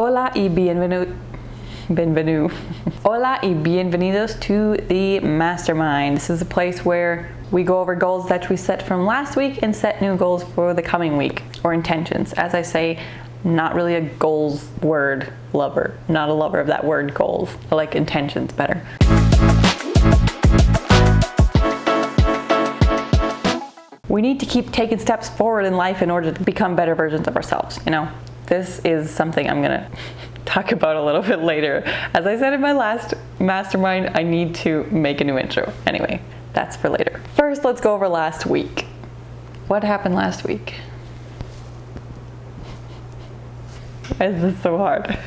Hola y bienvenido. Hola y bienvenidos to the Mastermind. This is a place where we go over goals that we set from last week and set new goals for the coming week, or intentions. As I say, not really a goals word lover, not a lover of that word goals. I like intentions better. We need to keep taking steps forward in life in order to become better versions of ourselves, you know? This is something I'm gonna talk about a little bit later. As I said in my last mastermind, I need to make a new intro. Anyway, that's for later. First, let's go over last week. What happened last week? Why is this so hard?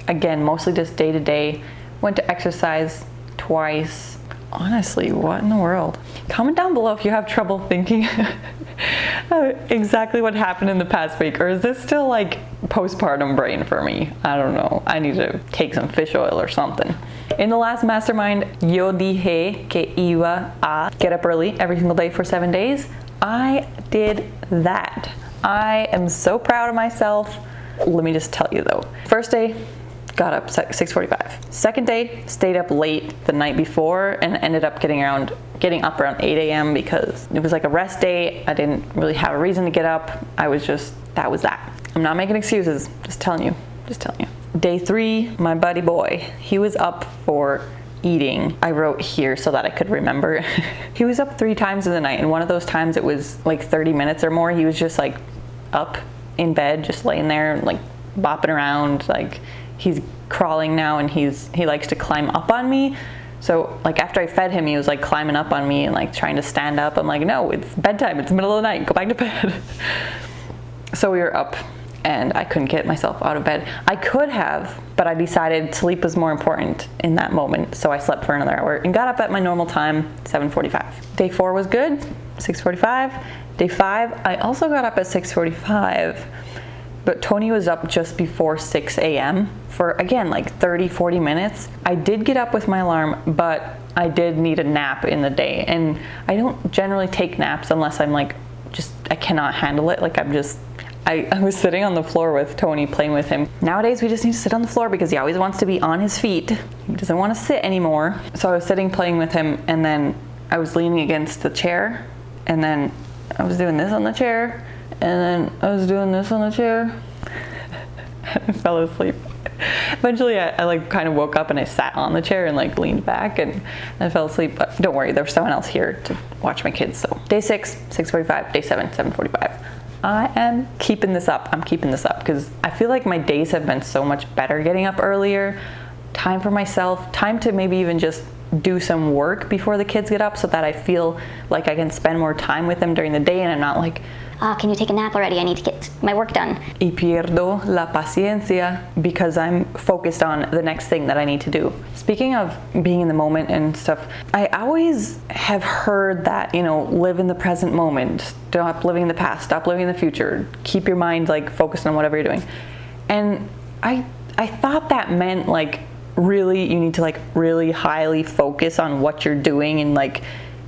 Again, mostly just day to day. Went to exercise twice. Honestly, what in the world? Comment down below if you have trouble thinking exactly what happened in the past week, or is this still like postpartum brain for me? I don't know. I need to take some fish oil or something. In the last mastermind, yo dije que iba a get up early every single day for 7 days. I did that. I am so proud of myself. Let me just tell you though. First day, got up 6:45. Second day, stayed up late the night before and ended up getting up around 8 a.m. because it was like a rest day. I didn't really have a reason to get up. That was that. I'm not making excuses, just telling you. Day 3, my buddy boy, he was up for eating. I wrote here so that I could remember. He was up 3 times in the night, and one of those times it was like 30 minutes or more. He was just like up in bed, just laying there, like bopping around, like he's crawling now, and he likes to climb up on me. So like after I fed him, he was like climbing up on me and like trying to stand up. I'm like, no, it's bedtime, it's the middle of the night, go back to bed. So we were up and I couldn't get myself out of bed. I could have, but I decided sleep was more important in that moment. So I slept for another hour and got up at my normal time, 7:45. Day 4 was good, 6:45. Day 5, I also got up at 6:45. But Tony was up just before 6 a.m. for, again, like 30-40 minutes. I did get up with my alarm, but I did need a nap in the day. And I don't generally take naps unless I'm like, I cannot handle it. Like I was sitting on the floor with Tony, playing with him. Nowadays, we just need to sit on the floor because he always wants to be on his feet. He doesn't want to sit anymore. So I was sitting, playing with him, and then I was leaning against the chair, and then I was doing this on the chair, and then I was doing this on the chair. I fell asleep. Eventually I like kind of woke up and I sat on the chair and like leaned back and I fell asleep, but don't worry, there was someone else here to watch my kids. So day 6, 6:45, day 7, 7:45. I am keeping this up. I'm keeping this up because I feel like my days have been so much better getting up earlier. Time for myself, time to maybe even just do some work before the kids get up so that I feel like I can spend more time with them during the day and I'm not like, can you take a nap already? I need to get my work done. Y pierdo la paciencia because I'm focused on the next thing that I need to do. Speaking of being in the moment and stuff, I always have heard that, you know, live in the present moment, stop living in the past, stop living in the future, keep your mind like focused on whatever you're doing. And I thought that meant like really you need to like really highly focus on what you're doing and like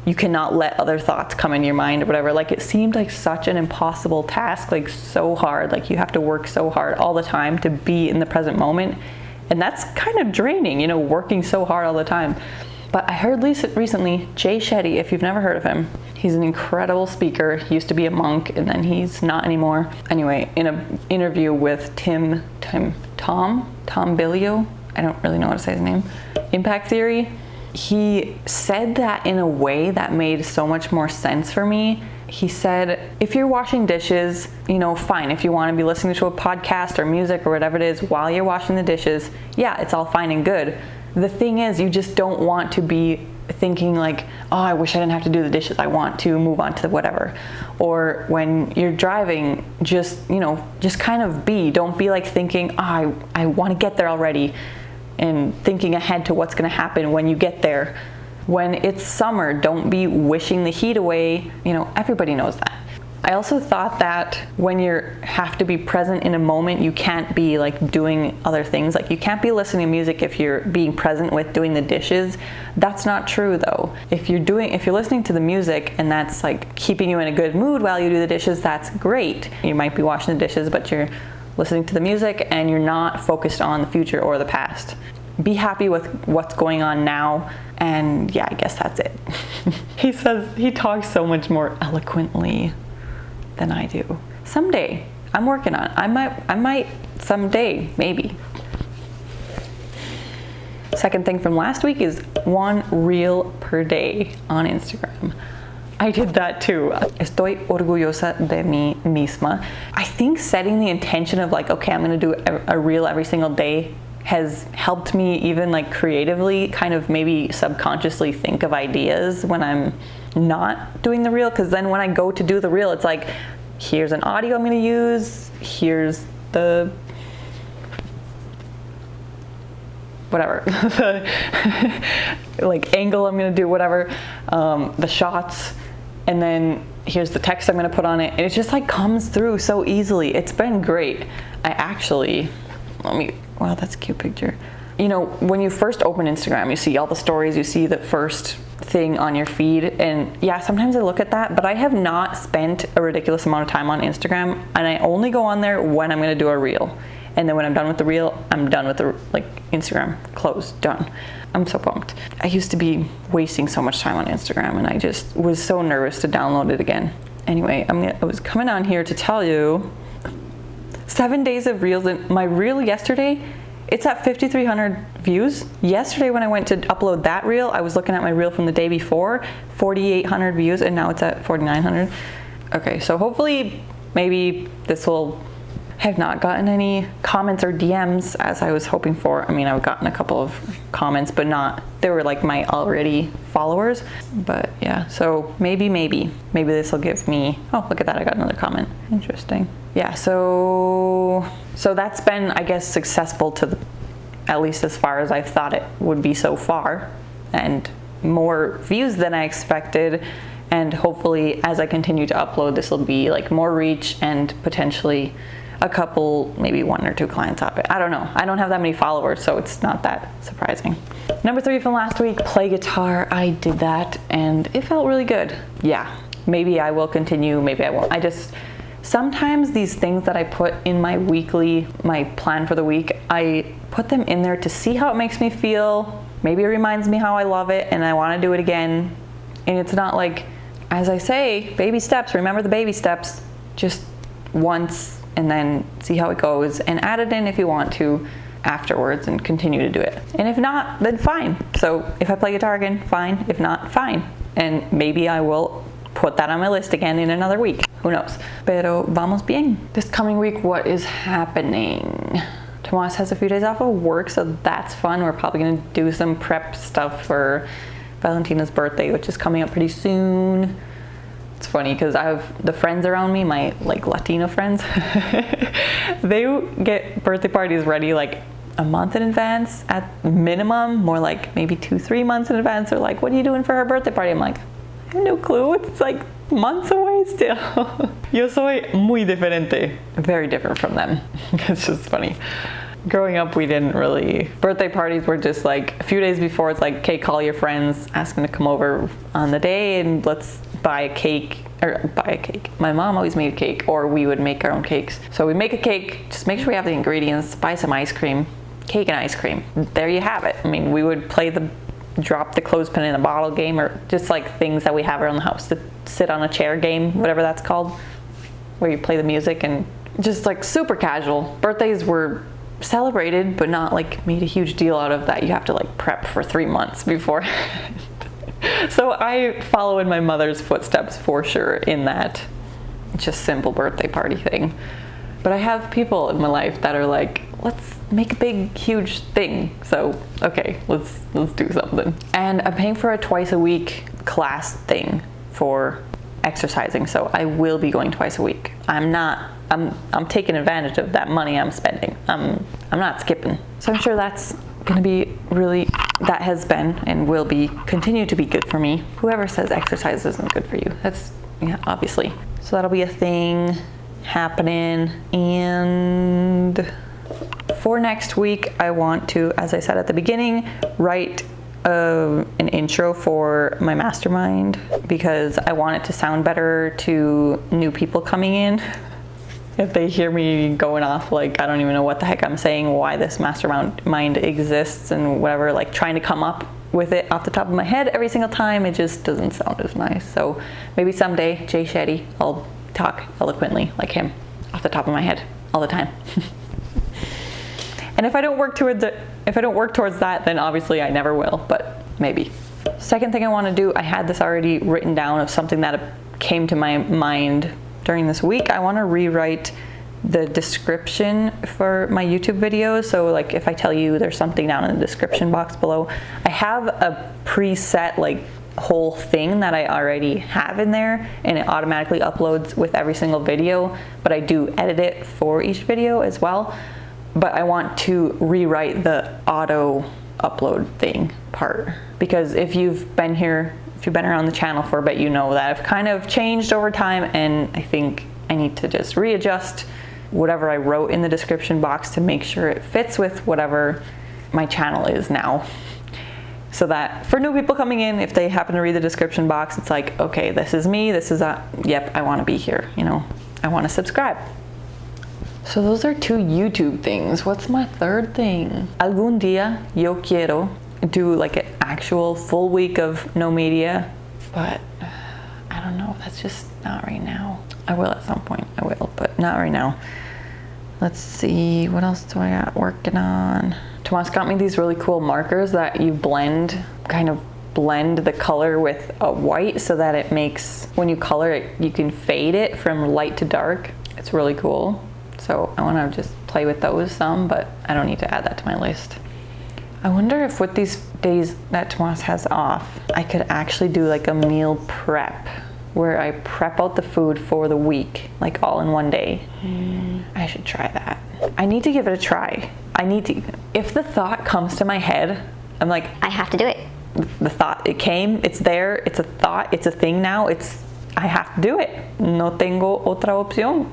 you cannot let other thoughts come in your mind or whatever. Like it seemed like such an impossible task, like so hard, like you have to work so hard all the time to be in the present moment. And that's kind of draining, you know, working so hard all the time. But I heard recently, Jay Shetty, if you've never heard of him, he's an incredible speaker. He used to be a monk and then he's not anymore. Anyway, in an interview with Tom Bilyeu, I don't really know how to say his name, Impact Theory, he said that in a way that made so much more sense for me. He said, if you're washing dishes, you know, fine. If you want to be listening to a podcast or music or whatever it is while you're washing the dishes, yeah, it's all fine and good. The thing is, you just don't want to be thinking like, oh, I wish I didn't have to do the dishes. I want to move on to whatever. Or when you're driving, just, you know, just kind of don't be like thinking, oh, I want to get there already, and thinking ahead to what's going to happen when you get there. When it's summer, don't be wishing the heat away. You know, everybody knows that. I also thought that when you have to be present in a moment, you can't be like doing other things. Like you can't be listening to music if you're being present with doing the dishes. That's not true though. If you're listening to the music and that's like keeping you in a good mood while you do the dishes, that's great. You might be washing the dishes, but you're listening to the music and you're not focused on the future or the past. Be happy with what's going on now. And yeah, I guess that's it. He talks so much more eloquently than I do. Someday, I'm working on it. I might someday, maybe. Second thing from last week is 1 reel per day on Instagram. I did that too. Estoy orgullosa de mí misma. I think setting the intention of like, okay, I'm gonna do a reel every single day has helped me even like creatively kind of maybe subconsciously think of ideas when I'm not doing the reel. Because then when I go to do the reel, it's like, here's an audio I'm gonna use, here's the whatever, like angle I'm gonna do, whatever, the shots, and then here's the text I'm gonna put on it. And it just like comes through so easily. It's been great. I actually, wow, that's a cute picture. You know, when you first open Instagram, you see all the stories, you see the first thing on your feed, and yeah, sometimes I look at that, but I have not spent a ridiculous amount of time on Instagram, and I only go on there when I'm gonna do a reel. And then when I'm done with the reel, I'm done with the Instagram, closed, done. I'm so pumped. I used to be wasting so much time on Instagram and I just was so nervous to download it again. Anyway, I was coming on here to tell you 7 days of reels. And my reel yesterday, it's at 5,300 views. Yesterday when I went to upload that reel, I was looking at my reel from the day before, 4,800 views, and now it's at 4,900. Okay, so hopefully maybe this will have not gotten any comments or DMs as I was hoping for. I mean, I've gotten a couple of comments, but they were like my already followers. But yeah, so maybe this will give me, oh, look at that, I got another comment. Interesting. Yeah, so that's been, I guess, successful at least as far as I thought it would be so far, and more views than I expected. And hopefully as I continue to upload, this will be like more reach and potentially a couple, maybe 1 or 2 clients out of it. I don't know. I don't have that many followers, so it's not that surprising. Number 3 from last week, play guitar. I did that and it felt really good. Yeah, maybe I will continue, maybe I won't. Sometimes these things that I put in my plan for the week, I put them in there to see how it makes me feel. Maybe it reminds me how I love it and I want to do it again. And it's not like, as I say, baby steps, remember the baby steps, just once and then see how it goes and add it in if you want to afterwards and continue to do it. And if not, then fine. So if I play guitar again, fine. If not, fine. And maybe I will put that on my list again in another week. Who knows? Pero vamos bien. This coming week, what is happening? Tomas has a few days off of work, so that's fun. We're probably gonna do some prep stuff for Valentina's birthday, which is coming up pretty soon. It's funny because I have the friends around me, my like Latino friends, they get birthday parties ready like a month in advance at minimum, more like maybe 2-3 months in advance. They're like, what are you doing for her birthday party? I'm like, I have no clue. It's like months away still. Yo soy muy diferente. Very different from them. It's just funny. Growing up, we didn't really, birthday parties were just like a few days before. It's like, okay, call your friends, ask them to come over on the day and let's buy a cake. My mom always made a cake, or we would make our own cakes. So we make a cake, just make sure we have the ingredients, buy some ice cream, cake and ice cream. There you have it. I mean, we would play the drop the clothespin in a bottle game, or just like things that we have around the house, the sit on a chair game, whatever that's called, where you play the music, and just like super casual. Birthdays were celebrated, but not like made a huge deal out of that. You have to like prep for 3 months before. So I follow in my mother's footsteps for sure in that just simple birthday party thing. But I have people in my life that are like, let's make a big, huge thing. So, okay, let's do something. And I'm paying for a twice a week class thing for exercising. So I will be going twice a week. I'm taking advantage of that money I'm spending. I'm not skipping. So I'm sure that's gonna be that has been and will be, continue to be good for me. Whoever says exercise isn't good for you, that's, yeah, obviously. So that'll be a thing happening. And for next week, I want to, as I said at the beginning, write an intro for my mastermind, because I want it to sound better to new people coming in. if they hear me going off like I don't even know what the heck I'm saying, why this mastermind exists and whatever, like trying to come up with it off the top of my head every single time, it just doesn't sound as nice. So maybe someday, Jay Shetty, I'll talk eloquently like him off the top of my head all the time. And if I don't work towards that, then obviously I never will, but maybe. Second thing I want to do, I had this already written down of something that came to my mind during this week. I want to rewrite the description for my YouTube videos. So like if I tell you there's something down in the description box below, I have a preset like whole thing that I already have in there, and it automatically uploads with every single video, but I do edit it for each video as well. But I want to rewrite the auto upload thing part, because if you've been around the channel for a bit, you know that I've kind of changed over time, and I think I need to just readjust whatever I wrote in the description box to make sure it fits with whatever my channel is now. So that for new people coming in, if they happen to read the description box, it's like, okay, this is me, yep, I want to be here, you know, I want to subscribe. So those are 2 YouTube things. What's my third thing? Algún día yo quiero do like an actual full week of no media, but I don't know, that's just not right now. I will at some point, I will, but not right now. Let's see, what else do I got working on? Tomas got me these really cool markers that you kind of blend the color with a white so that it makes, when you color it, you can fade it from light to dark. It's really cool. So I want to just play with those some, but I don't need to add that to my list. I wonder if with these days that Tomas has off, I could actually do like a meal prep where I prep out the food for the week, like all in one day. I should try that. I need to give it a try. If the thought comes to my head, I'm like, I have to do it. The thought, it came, it's there, it's a thought, it's a thing now, I have to do it. No tengo otra opción.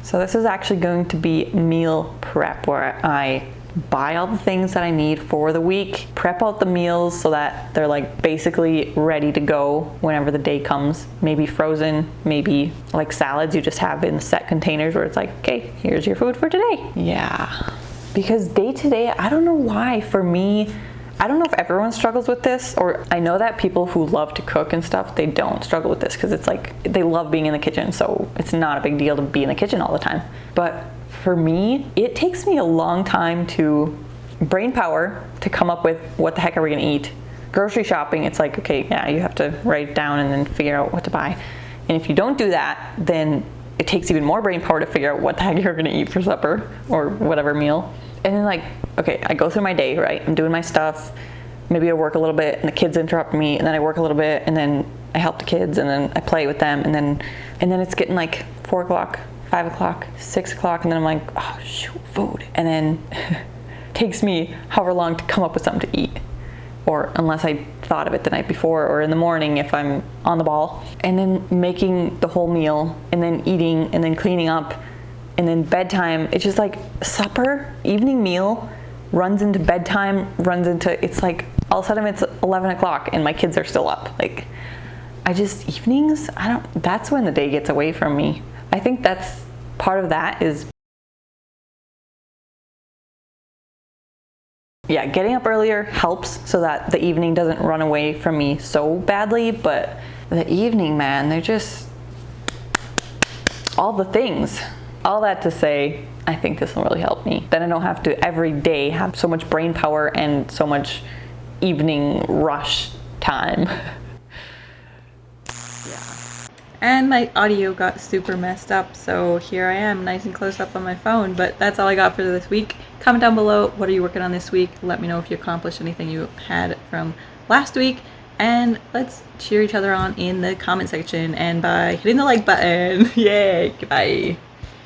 So this is actually going to be meal prep, where I buy all the things that I need for the week, prep out the meals so that they're like basically ready to go whenever the day comes. Maybe frozen, maybe like salads you just have in set containers where it's like, okay, here's your food for today. Yeah, because day to day, I don't know why, for me, I don't know if everyone struggles with this, or I know that people who love to cook and stuff, they don't struggle with this because it's like they love being in the kitchen, so it's not a big deal to be in the kitchen all the time. But for me, it takes me a long time to brain power to come up with what the heck are we gonna eat. Grocery shopping, it's like, okay, yeah, you have to write it down and then figure out what to buy. And if you don't do that, then it takes even more brain power to figure out what the heck you're gonna eat for supper or whatever meal. And then like, okay, I go through my day, right? I'm doing my stuff. Maybe I work a little bit and the kids interrupt me, and then I work a little bit, and then I help the kids, and then I play with them, and then it's getting like 4 o'clock, 5 o'clock, 6 o'clock, and then I'm like, oh shoot, food. And then it takes me however long to come up with something to eat, or unless I thought of it the night before, or in the morning if I'm on the ball. And then making the whole meal, and then eating, and then cleaning up, and then bedtime. It's just like supper, evening meal, runs into bedtime, it's like all of a sudden it's 11 o'clock and my kids are still up. Like, evenings, that's when the day gets away from me. I think that's part of that is, yeah, getting up earlier helps so that the evening doesn't run away from me so badly, but the evening, man, they're just all the things. All that to say, I think this will really help me. Then I don't have to every day have so much brain power and so much evening rush time. And my audio got super messed up, so here I am, nice and close up on my phone. But that's all I got for this week. Comment down below, what are you working on this week? Let me know if you accomplished anything you had from last week. And let's cheer each other on in the comment section and by hitting the like button. Yay, goodbye.